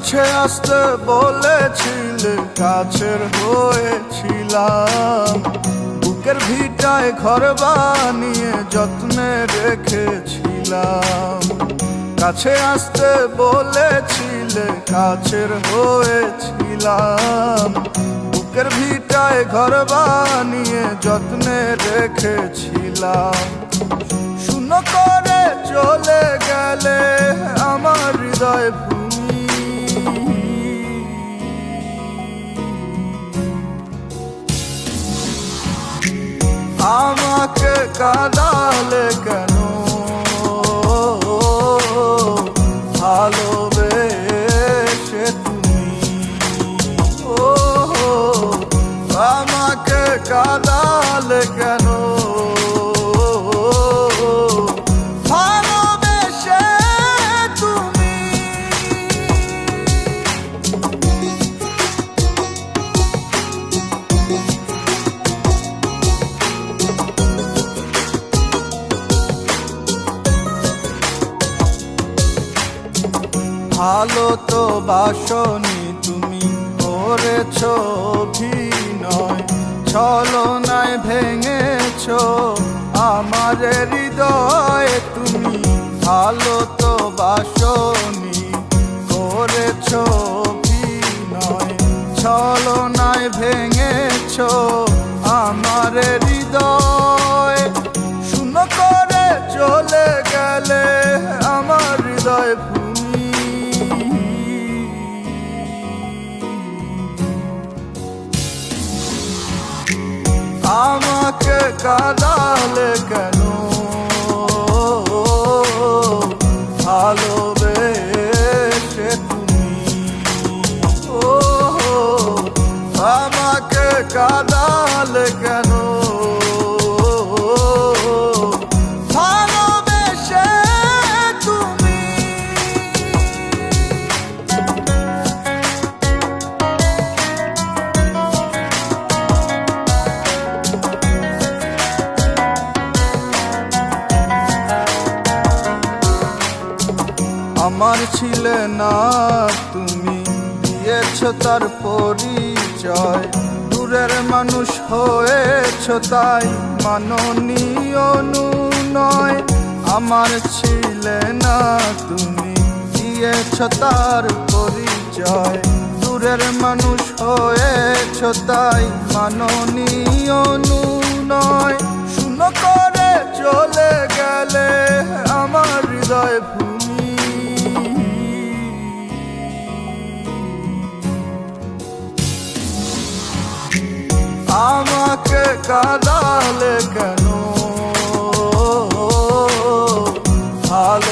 কাছে আসতে বলেছিলে, কাছের হয়েছিলাম। বুকের ভিটায় ঘর বানিয়ে যত্নে রেখেছিলাম। কাছে আসতে বলেছিলে, কাছের হয়েছিলাম। বুকের ভিটায় ঘর বানিয়ে যত্নে রেখেছিলাম। শূন্য করে চলে গেলে আমার হৃদয় ভূমি। আমাকে কাঁদালে কেন? ভালোবেসে তুমি আমাকে কাঁদালে কেন? ভালোবেসে তুমি ভালো তো বাসনি, তুমি করেছো অভিনয়। ছলনায় ভেঙেছো আমার হৃদয়। তুমি ভালো তো বাসনি, করেছো অভিনয়। ছলনায় ভেঙেছো আমার হৃদয়। শূন্য করে চলে গেলে আমার হৃদয় ভূমি। আমাকে কাঁদালে কেন? ভালোবেসে তুমি আমাকে কাঁদালে কেন? ভালোবেসে তুমি আমার ছিলে না, তুমি দিয়েছো তার পরিচয়। দূরের মানুষ হয়েছো তাই মাননীয় নয়। আমার ছিলে না, তুমি দিয়েছো তার পরিচয়। দূরের মানুষ হয়েছো তাই মাননীয় নয়। শূন্য করে চলে গেলে আমার হৃদয় ভূমি। আমাকে কাঁদালে কেন? ভালো